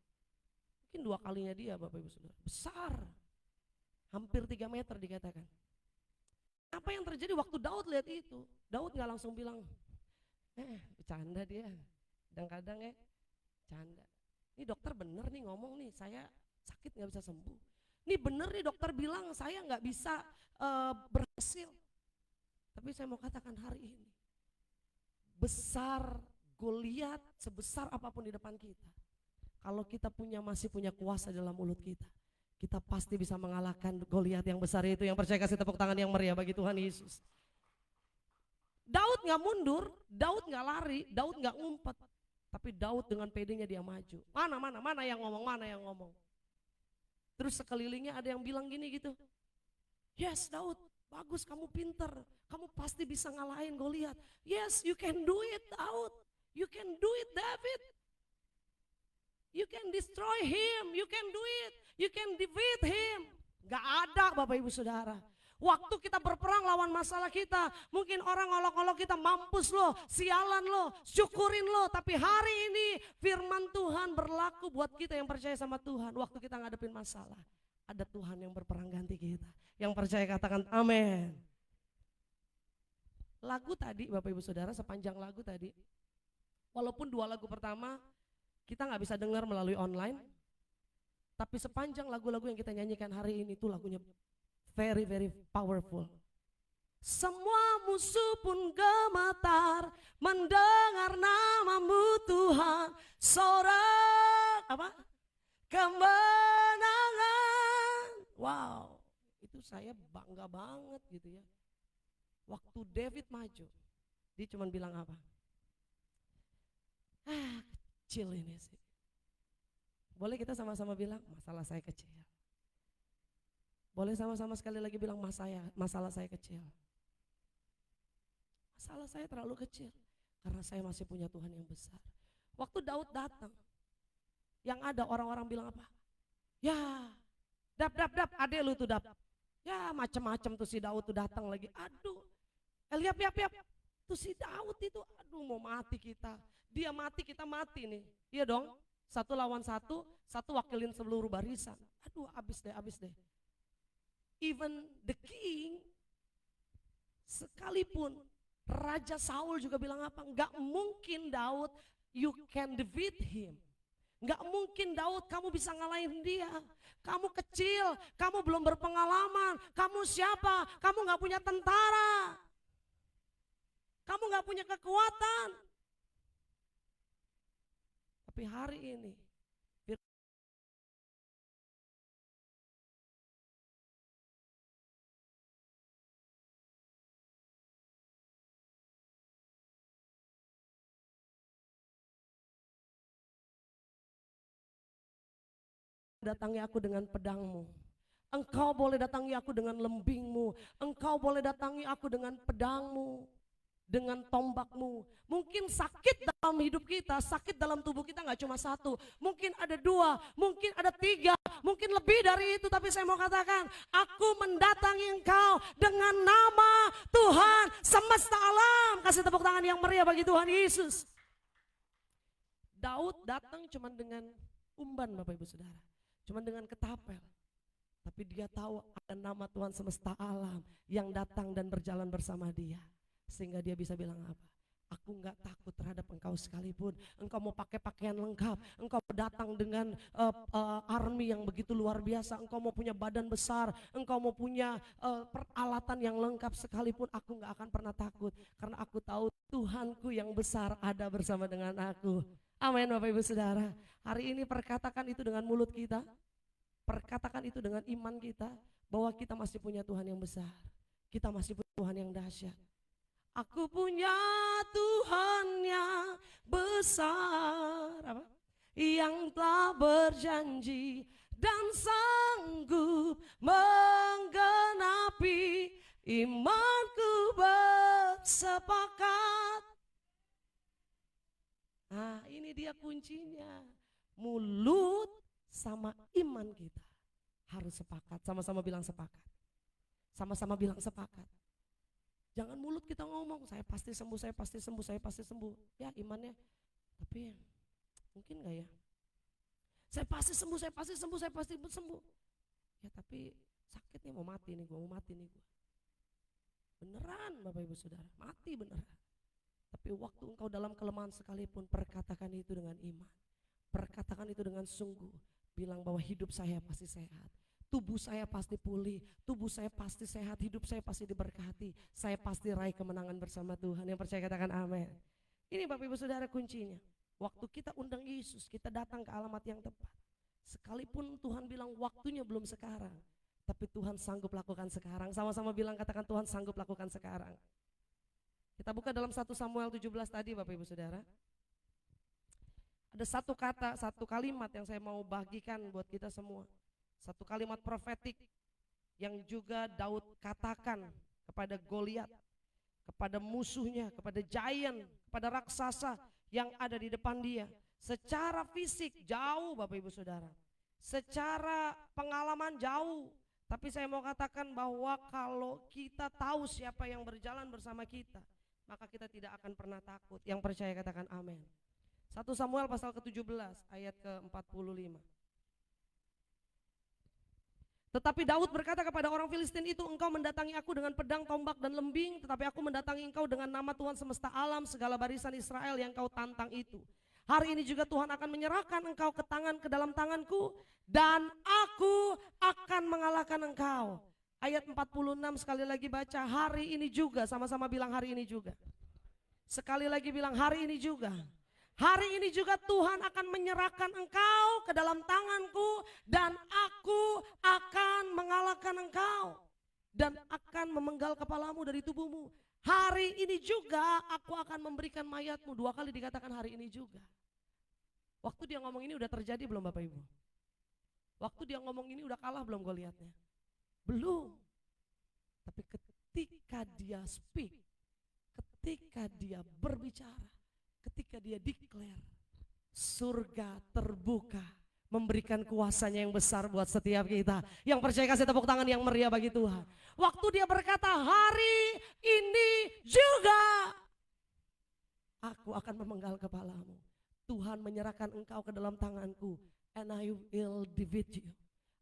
Mungkin 2 kalinya dia Bapak Ibu Saudara. Besar. Hampir 3 meter dikatakan. Apa yang terjadi waktu Daud lihat itu? Daud gak langsung bilang, bercanda dia. Kadang-kadang bercanda. Ini dokter bener nih ngomong nih, saya sakit gak bisa sembuh. Ini bener nih dokter bilang saya gak bisa berhasil. Tapi saya mau katakan hari ini, besar Goliat sebesar apapun di depan kita. Kalau kita masih punya kuasa dalam mulut kita pasti bisa mengalahkan Goliat yang besar itu. Yang percaya kasih tepuk tangan yang meriah bagi Tuhan Yesus. Daud gak mundur, Daud gak lari, Daud gak ngumpet. Tapi Daud dengan pedenya dia maju. Mana yang ngomong. Terus sekelilingnya ada yang bilang gini gitu. Yes Daud, bagus kamu pinter, kamu pasti bisa ngalahin Goliat. Yes you can do it Daud, you can do it David. You can destroy him, you can do it, you can defeat him. Gak ada Bapak Ibu Saudara. Waktu kita berperang lawan masalah kita, mungkin orang ngolok-ngolok kita, mampus lo, sialan lo, syukurin lo. Tapi hari ini firman Tuhan berlaku buat kita yang percaya sama Tuhan. Waktu kita ngadepin masalah, ada Tuhan yang berperang ganti kita. Yang percaya katakan amin. Lagu tadi Bapak Ibu Saudara, sepanjang lagu tadi, walaupun 2 lagu pertama kita nggak bisa dengar melalui online, tapi sepanjang lagu-lagu yang kita nyanyikan hari ini itu lagunya very very powerful. Semua musuh pun gemetar mendengar namamu Tuhan, sorak apa? Kemenangan. Wow, itu saya bangga banget gitu ya. Waktu David maju, dia cuma bilang apa? Kecil ini sih. Boleh kita sama-sama bilang masalah saya kecil. Boleh sama-sama sekali lagi bilang masalah saya kecil. Masalah saya terlalu kecil karena saya masih punya Tuhan yang besar. Waktu Daud datang, yang ada orang-orang bilang apa? Ya, dap, adek lu tuh dap. Ya macem-macem tuh si Daud tuh datang lagi. Aduh, liap. Tuh si Daud itu, aduh mau mati kita. Dia mati, kita mati nih. Iya dong, 1 lawan 1, satu wakilin seluruh barisan. Aduh abis deh. Even the king, sekalipun Raja Saul juga bilang apa? Enggak mungkin Daud, you can defeat him. Enggak mungkin Daud kamu bisa ngalahin dia. Kamu kecil, kamu belum berpengalaman. Kamu siapa? Kamu enggak punya tentara. Kamu enggak punya kekuatan. Tapi hari ini datangi aku dengan pedangmu. Engkau boleh datangi aku dengan lembingmu. Engkau boleh datangi aku dengan pedangmu, dengan tombakmu. Mungkin sakit dalam hidup kita, sakit dalam tubuh kita nggak cuma 1, mungkin ada 2, mungkin ada 3, mungkin lebih dari itu. Tapi saya mau katakan, aku mendatangi engkau dengan nama Tuhan semesta alam. Kasih tepuk tangan yang meriah bagi Tuhan Yesus. Daud datang cuma dengan umban Bapak Ibu Saudara, cuma dengan ketapel. Tapi dia tahu ada nama Tuhan semesta alam yang datang dan berjalan bersama dia. Sehingga dia bisa bilang apa? Aku enggak takut terhadap engkau sekalipun. Engkau mau pakai pakaian lengkap, engkau datang dengan army yang begitu luar biasa, engkau mau punya badan besar, engkau mau punya peralatan yang lengkap sekalipun, aku enggak akan pernah takut. Karena aku tahu Tuhanku yang besar ada bersama dengan aku. Amin Bapak Ibu Saudara. Hari ini perkatakan itu dengan mulut kita, perkatakan itu dengan iman kita, bahwa kita masih punya Tuhan yang besar, kita masih punya Tuhan yang dahsyat. Aku punya Tuhan yang besar, apa? Yang telah berjanji dan sanggup menggenapi imanku bersepakat. Nah ini dia kuncinya, mulut sama iman kita harus sepakat. Sama-sama bilang sepakat. Sama-sama bilang sepakat. Jangan mulut kita ngomong, saya pasti sembuh, saya pasti sembuh, saya pasti sembuh. Ya imannya, tapi mungkin gak ya? Saya pasti sembuh, saya pasti sembuh, saya pasti sembuh. Ya tapi sakit nih, mau mati nih gue, mau mati nih gue. Beneran Bapak Ibu Saudara, mati beneran. Tapi waktu engkau dalam kelemahan sekalipun, perkatakan itu dengan iman. Perkatakan itu dengan sungguh. Bilang bahwa hidup saya pasti sehat, tubuh saya pasti pulih, tubuh saya pasti sehat, hidup saya pasti diberkati, saya pasti raih kemenangan bersama Tuhan. Yang percaya katakan amin. Ini Bapak Ibu Saudara kuncinya. Waktu kita undang Yesus, kita datang ke alamat yang tepat. Sekalipun Tuhan bilang waktunya belum sekarang, tapi Tuhan sanggup lakukan sekarang. Sama-sama bilang katakan Tuhan sanggup lakukan sekarang. Kita buka dalam 1 Samuel 17 tadi Bapak Ibu Saudara. Ada satu kata, satu kalimat yang saya mau bagikan buat kita semua. Satu kalimat profetik yang juga Daud katakan kepada Goliat, kepada musuhnya, kepada giant, kepada raksasa yang ada di depan dia. Secara fisik jauh Bapak Ibu Saudara, secara pengalaman jauh. Tapi saya mau katakan bahwa kalau kita tahu siapa yang berjalan bersama kita, maka kita tidak akan pernah takut. Yang percaya katakan amin. 1 Samuel pasal ke-17 ayat ke-45. Tetapi Daud berkata kepada orang Filistin itu, engkau mendatangi aku dengan pedang, tombak, dan lembing, tetapi aku mendatangi engkau dengan nama Tuhan semesta alam, segala barisan Israel yang kau tantang itu. Hari ini juga Tuhan akan menyerahkan engkau ke dalam tanganku, dan aku akan mengalahkan engkau. Ayat 46 sekali lagi baca, hari ini juga, sama-sama bilang hari ini juga. Sekali lagi bilang hari ini juga. Hari ini juga Tuhan akan menyerahkan engkau ke dalam tanganku, dan aku akan mengalahkan engkau dan akan memenggal kepalamu dari tubuhmu. Hari ini juga aku akan memberikan mayatmu. 2 kali dikatakan hari ini juga. Waktu dia ngomong ini udah terjadi belum Bapak Ibu? Waktu dia ngomong ini udah kalah belum gue lihatnya? Belum. Tapi ketika dia speak, ketika dia berbicara, ketika dia declare, surga terbuka, memberikan kuasanya yang besar buat setiap kita. Yang percaya kasih tepuk tangan yang meriah bagi Tuhan. Waktu dia berkata, hari ini juga aku akan memenggal kepalamu. Tuhan menyerahkan engkau ke dalam tanganku, and I will defeat you.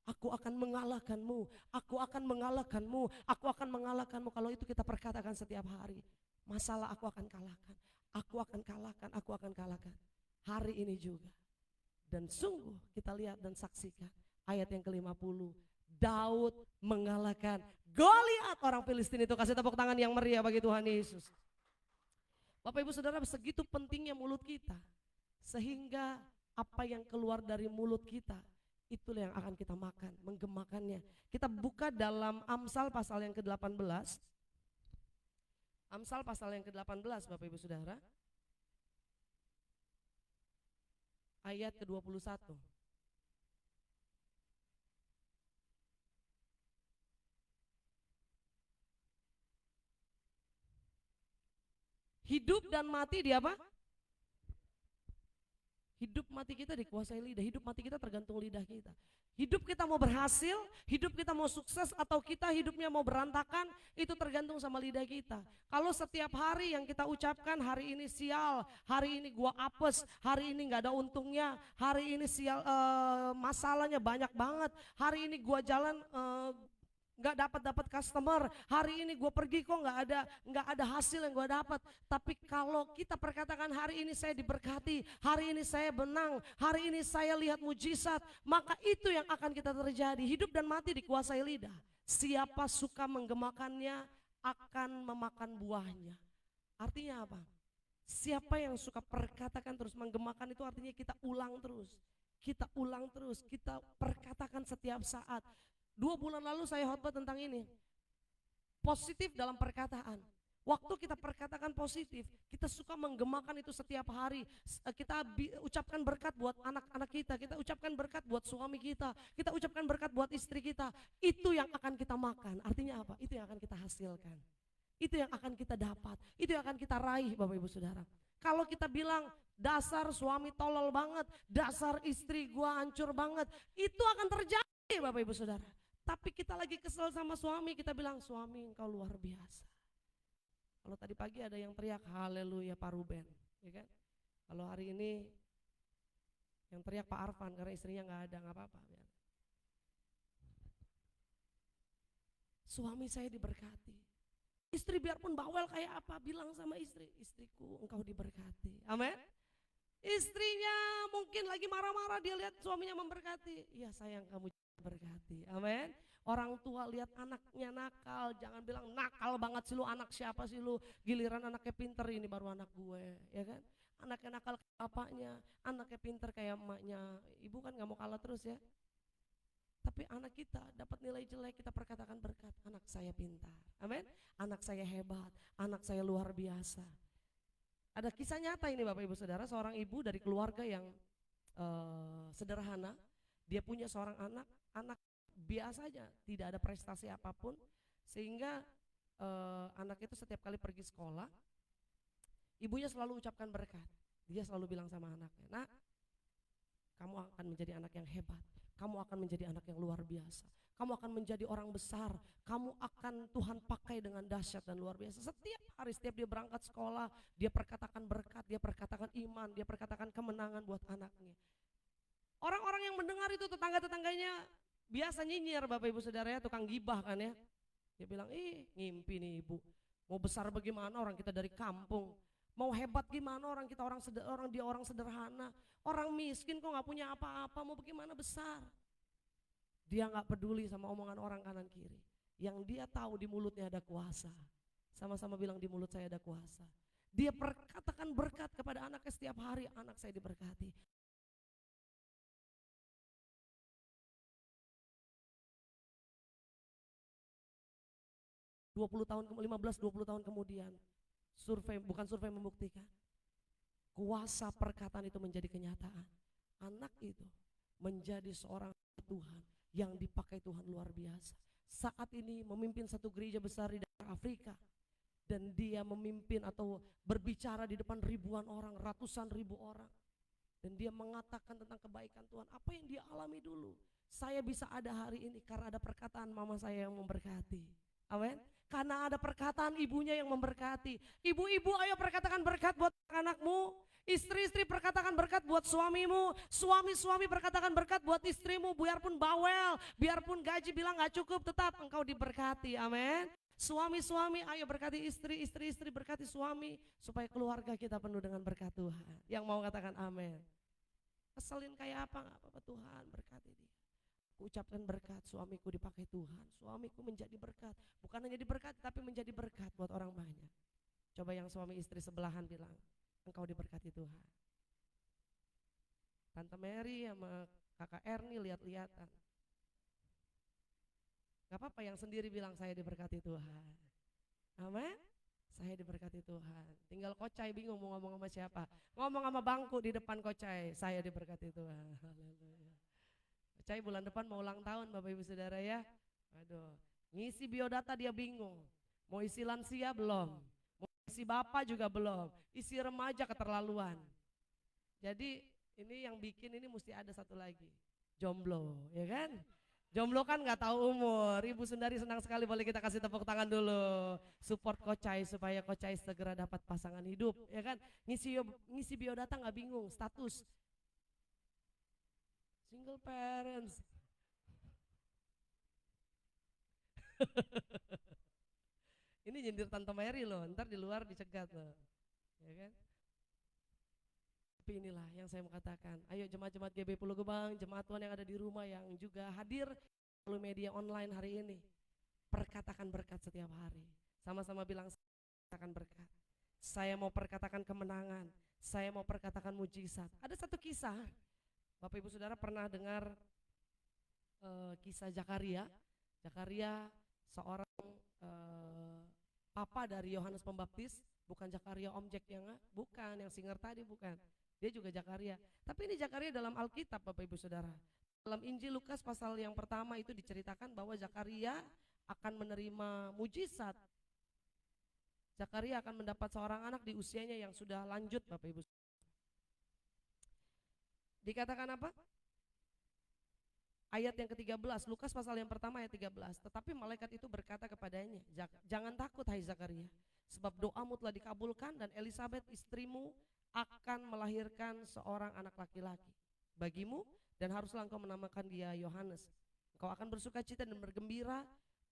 Aku akan mengalahkanmu, aku akan mengalahkanmu, aku akan mengalahkanmu. Kalau itu kita perkatakan setiap hari, masalah aku akan kalahkan. Aku akan kalahkan, aku akan kalahkan. Hari ini juga. Dan sungguh kita lihat dan saksikan ayat yang ke-50. Daud mengalahkan Goliat, orang Filistin itu. Kasih tepuk tangan yang meriah bagi Tuhan Yesus. Bapak Ibu Saudara, segitu pentingnya mulut kita. Sehingga apa yang keluar dari mulut kita, itulah yang akan kita makan, menggemakannya. Kita buka dalam Amsal pasal yang ke-18. Amsal pasal yang ke-18 Bapak Ibu Saudara, ayat ke-21. Hidup dan mati di apa? Hidup mati kita dikuasai lidah, hidup mati kita tergantung lidah kita. Hidup kita mau berhasil, hidup kita mau sukses, atau kita hidupnya mau berantakan, itu tergantung sama lidah kita. Kalau setiap hari yang kita ucapkan, hari ini sial, hari ini gua apes, hari ini gak ada untungnya, hari ini sial, masalahnya banyak banget, hari ini gua jalan nggak dapat customer, hari ini gue pergi kok nggak ada hasil yang gue dapat. Tapi kalau kita perkatakan hari ini saya diberkati, hari ini saya benang, hari ini saya lihat mujizat, maka itu yang akan kita terjadi. Hidup dan mati dikuasai lidah. Siapa suka menggemakannya akan memakan buahnya. Artinya apa? Siapa yang suka perkatakan terus, menggemakan itu artinya kita ulang terus, kita ulang terus, kita perkatakan setiap saat. 2 bulan lalu saya khotbah tentang ini, positif dalam perkataan. Waktu kita perkatakan positif, kita suka menggemakan itu setiap hari. Kita ucapkan berkat buat anak-anak kita ucapkan berkat buat suami kita ucapkan berkat buat istri kita. Itu yang akan kita makan. Artinya apa? Itu yang akan kita hasilkan, itu yang akan kita dapat, itu yang akan kita raih Bapak Ibu Saudara. Kalau kita bilang dasar suami tolol banget, dasar istri gua hancur banget, itu akan terjadi Bapak Ibu Saudara. Tapi kita lagi kesel sama suami, kita bilang suami engkau luar biasa. Kalau tadi pagi ada yang teriak haleluya Pak Ruben, ya kan? Kalau hari ini yang teriak Pak Arfan karena istrinya nggak ada, nggak apa-apa. Ya. Suami saya diberkati. Istri biarpun bawel kayak apa, bilang sama istri, istriku engkau diberkati. Amin. Istrinya mungkin lagi marah-marah, dia lihat suaminya memberkati. Ya sayang kamu berkati, amin. Orang tua lihat anaknya nakal, jangan bilang nakal banget sih lu, anak siapa sih lu, giliran anaknya pinter, ini baru anak gue, ya kan. Anaknya nakal kayak bapaknya, anaknya pinter kayak emaknya. Ibu kan gak mau kalah terus ya. Tapi anak kita dapat nilai jelek, kita perkatakan berkat, anak saya pintar, amin. Anak saya hebat, anak saya luar biasa. Ada kisah nyata ini Bapak Ibu Saudara, seorang ibu dari keluarga yang sederhana. Dia punya seorang anak biasa aja, tidak ada prestasi apapun, sehingga anak itu setiap kali pergi sekolah, ibunya selalu ucapkan berkat. Dia selalu bilang sama anaknya, nak, kamu akan menjadi anak yang hebat, kamu akan menjadi anak yang luar biasa, kamu akan menjadi orang besar, kamu akan Tuhan pakai dengan dahsyat dan luar biasa. Setiap hari, setiap dia berangkat sekolah, dia perkatakan berkat, dia perkatakan iman, dia perkatakan kemenangan buat anaknya. Orang-orang yang mendengar itu, tetangga-tetangganya biasa nyinyir Bapak Ibu Saudara ya, tukang gibah kan ya. Dia bilang, ngimpi nih ibu. Mau besar bagaimana orang kita dari kampung. Mau hebat gimana orang kita orang sederhana. Orang miskin kok nggak punya apa-apa, mau bagaimana besar. Dia nggak peduli sama omongan orang kanan kiri. Yang dia tahu di mulutnya ada kuasa. Sama-sama bilang di mulut saya ada kuasa. Dia katakan berkat kepada anaknya setiap hari, anak saya diberkati. 20 tahun, 15-20 tahun kemudian, bukan survei membuktikan, kuasa perkataan itu menjadi kenyataan. Anak itu menjadi seorang Tuhan yang dipakai Tuhan luar biasa. Saat ini memimpin satu gereja besar di daerah Afrika, dan dia memimpin atau berbicara di depan ribuan orang, ratusan ribu orang. Dan dia mengatakan tentang kebaikan Tuhan, apa yang dia alami dulu. Saya bisa ada hari ini karena ada perkataan mama saya yang memberkati. Amin. Karena ada perkataan ibunya yang memberkati. Ibu-ibu ayo perkatakan berkat buat anakmu. Istri-istri perkatakan berkat buat suamimu. Suami-suami perkatakan berkat buat istrimu. Biarpun bawel, biarpun gaji bilang gak cukup, tetap engkau diberkati. Amin. Suami-suami ayo berkati istri, istri-istri berkati suami. Supaya keluarga kita penuh dengan berkat Tuhan. Yang mau katakan amin. Keselin kayak apa, gak apa-apa, Tuhan berkati dia. Aku ucapkan berkat, suamiku dipakai Tuhan, suamiku menjadi berkat. Bukan hanya diberkati tapi menjadi berkat buat orang banyak. Coba yang suami istri sebelahan bilang, engkau diberkati Tuhan. Tante Mary sama kakak Erni lihat-lihatan. Gak apa-apa yang sendiri bilang saya diberkati Tuhan. Amin. Saya diberkati Tuhan. Tinggal Kocai bingung mau ngomong sama siapa. Ngomong sama bangku di depan Kocai, saya diberkati Tuhan. Haleluya. Kocai bulan depan mau ulang tahun Bapak Ibu Saudara ya. Aduh, ngisi biodata dia bingung. Mau isi lansia belum. Mau isi bapak juga belum. Isi remaja keterlaluan. Jadi ini yang bikin ini mesti ada satu lagi. Jomblo, ya kan? Jomblo kan nggak tahu umur. Ibu Sundari senang sekali, boleh kita kasih tepuk tangan dulu. Support Kocai supaya Kocai segera dapat pasangan hidup, ya kan? Ngisi biodata nggak bingung, status single parents. Ini nyindir Tante Mary loh, ntar di luar dicegat loh, ya kan? Tapi inilah yang saya mau katakan. Ayo jemaat-jemaat GB Pulau Gebang, jemaat Tuhan yang ada di rumah yang juga hadir melalui media online hari ini. Perkatakan berkat setiap hari. Sama-sama bilang perkatakan berkat. Saya mau perkatakan kemenangan. Saya mau perkatakan mujizat. Ada satu kisah. Bapak Ibu Saudara pernah dengar kisah Zakaria. Zakaria seorang papa dari Yohanes Pembaptis, bukan Zakaria Om Jack bukan, yang singer tadi bukan. Dia juga Zakaria. Tapi ini Zakaria dalam Alkitab Bapak Ibu Saudara. Dalam Injil Lukas pasal yang pertama itu diceritakan bahwa Zakaria akan menerima mujizat. Zakaria akan mendapat seorang anak di usianya yang sudah lanjut Bapak Ibu. Dikatakan apa? Ayat yang ke-13, Lukas pasal yang pertama ayat 13. Tetapi malaikat itu berkata kepadanya, jangan takut hai Zakaria, sebab doamu telah dikabulkan dan Elisabet istrimu akan melahirkan seorang anak laki-laki bagimu dan haruslah engkau menamakan dia Yohanes. Engkau akan bersukacita dan bergembira,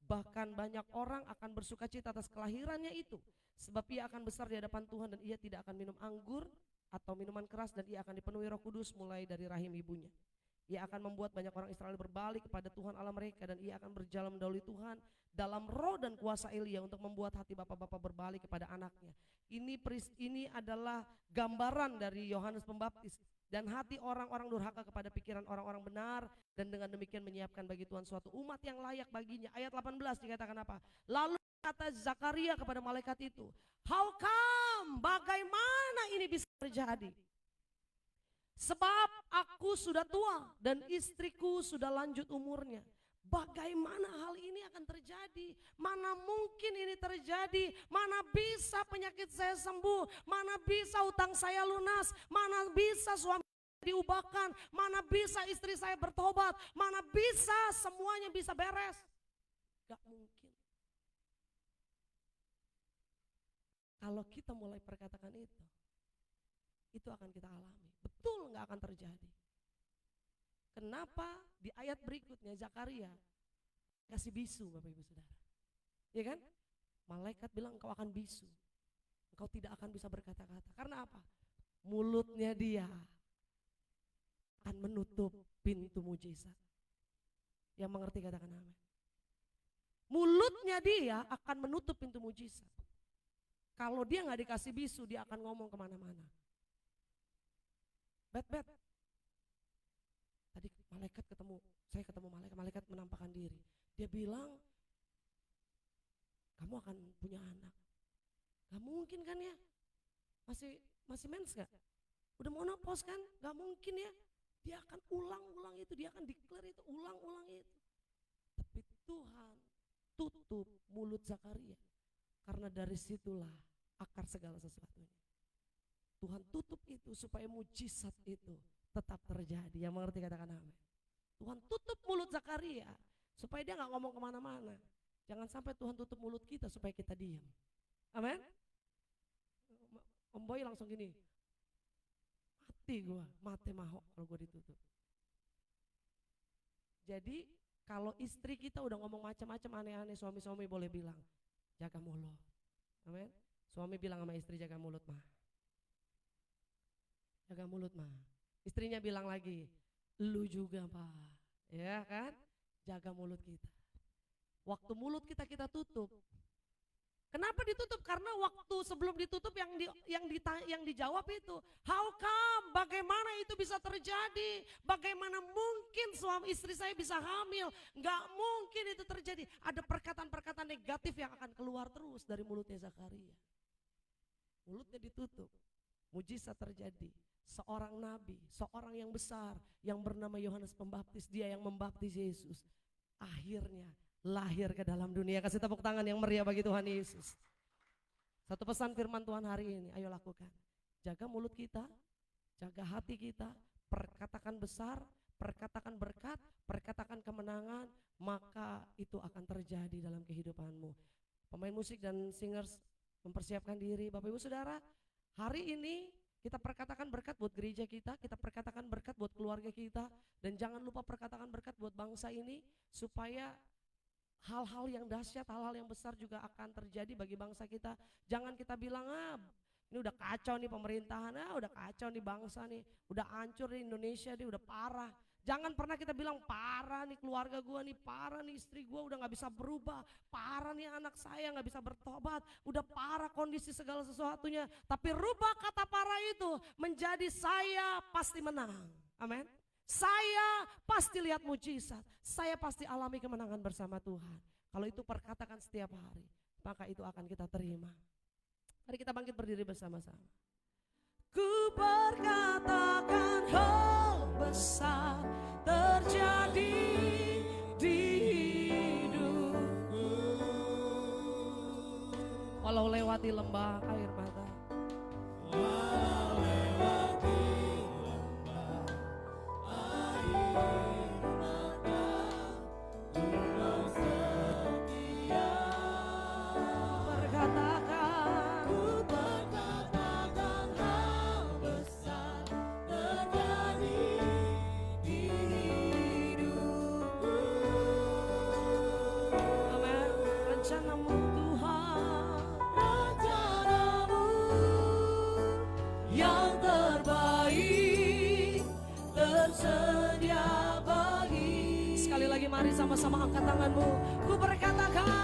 bahkan banyak orang akan bersukacita atas kelahirannya itu, sebab ia akan besar di hadapan Tuhan dan ia tidak akan minum anggur atau minuman keras dan ia akan dipenuhi Roh Kudus mulai dari rahim ibunya. Ia akan membuat banyak orang Israel berbalik kepada Tuhan Allah mereka dan ia akan berjalan mendahului Tuhan dalam roh dan kuasa Elia untuk membuat hati bapak-bapak berbalik kepada anaknya. Ini adalah gambaran dari Yohanes Pembaptis dan hati orang-orang durhaka kepada pikiran orang-orang benar dan dengan demikian menyiapkan bagi Tuhan suatu umat yang layak baginya. Ayat 18 dikatakan apa? Lalu kata Zakaria kepada malaikat itu, how come? Bagaimana ini bisa terjadi? Sebab aku sudah tua dan istriku sudah lanjut umurnya. Bagaimana hal ini akan terjadi? Mana mungkin ini terjadi? Mana bisa penyakit saya sembuh? Mana bisa utang saya lunas? Mana bisa suami diubahkan? Mana bisa istri saya bertobat? Mana bisa semuanya bisa beres? Gak mungkin. Kalau kita mulai perkatakan itu akan kita alami. Betul gak akan terjadi. Kenapa di ayat berikutnya Zakaria kasih bisu Bapak Ibu Saudara? Ya kan? Malaikat bilang engkau akan bisu. Engkau tidak akan bisa berkata-kata. Karena apa? Mulutnya dia akan menutup pintu mujizat. Yang mengerti katakan amin. Mulutnya dia akan menutup pintu mujizat. Kalau dia nggak dikasih bisu, dia akan ngomong kemana-mana. Bet. Tadi saya ketemu malaikat menampakkan diri. Dia bilang, kamu akan punya anak. Gak mungkin kan ya? Masih mens gak? Udah monopause kan? Gak mungkin ya? Dia akan ulang-ulang itu, dia akan declare itu, ulang-ulang itu. Tapi Tuhan tutup mulut Zakaria. Karena dari situlah akar segala sesuatunya. Tuhan tutup itu supaya mujizat itu tetap terjadi. Yang mengerti katakan amin. Tuhan tutup mulut Zakaria supaya dia gak ngomong kemana-mana. Jangan sampai Tuhan tutup mulut kita supaya kita diam. Amin. Om Boy langsung gini, mati mahok kalau gue ditutup. Jadi kalau istri kita udah ngomong macam-macam aneh-aneh, suami-suami boleh bilang, jaga mulut. Amin. Suami bilang sama istri, jaga mulut mah. Jaga mulut mah. Istrinya bilang lagi, lu juga pak. Ya kan? Jaga mulut kita. Waktu mulut kita tutup. Kenapa ditutup? Karena waktu sebelum ditutup yang dijawab itu, how come? Bagaimana itu bisa terjadi? Bagaimana mungkin suami istri saya bisa hamil? Gak mungkin itu terjadi. Ada perkataan-perkataan negatif yang akan keluar terus dari mulutnya Zakaria. Mulutnya ditutup, mujizat terjadi. Seorang nabi, seorang yang besar yang bernama Yohanes Pembaptis, dia yang membaptis Yesus. Akhirnya lahir ke dalam dunia. Kasih tepuk tangan yang meriah bagi Tuhan Yesus. Satu pesan firman Tuhan hari ini, ayo lakukan. Jaga mulut kita, jaga hati kita, perkatakan besar, perkatakan berkat, perkatakan kemenangan, maka itu akan terjadi dalam kehidupanmu. Pemain musik dan singers mempersiapkan diri. Bapak Ibu Saudara, hari ini kita perkatakan berkat buat gereja kita perkatakan berkat buat keluarga kita, dan jangan lupa perkatakan berkat buat bangsa ini, supaya hal-hal yang dahsyat, hal-hal yang besar juga akan terjadi bagi bangsa kita. Jangan kita bilang, ini udah kacau nih pemerintahan, udah kacau nih bangsa nih, udah hancur nih Indonesia nih, udah parah. Jangan pernah kita bilang, parah nih keluarga gua nih, parah nih istri gua udah gak bisa berubah, parah nih anak saya gak bisa bertobat, udah parah kondisi segala sesuatunya. Tapi rubah kata parah itu menjadi saya pasti menang. Amin. Saya pasti lihat mujizat, saya pasti alami kemenangan bersama Tuhan. Kalau itu perkatakan setiap hari, maka itu akan kita terima. Mari kita bangkit berdiri bersama-sama. Ku perkatakan hal besar terjadi di hidupku. Walau lewati lembah air mata, walau lewati lembah air mata, Tuhan setia. Perkatakan, ku perkatakan hal besar terjadi di hidupku. Amin. Rencanamu Tuhan, rencanamu yang terbaik tersedia bagi. Sekali lagi mari sama-sama angkat tanganmu. Ku berkatakan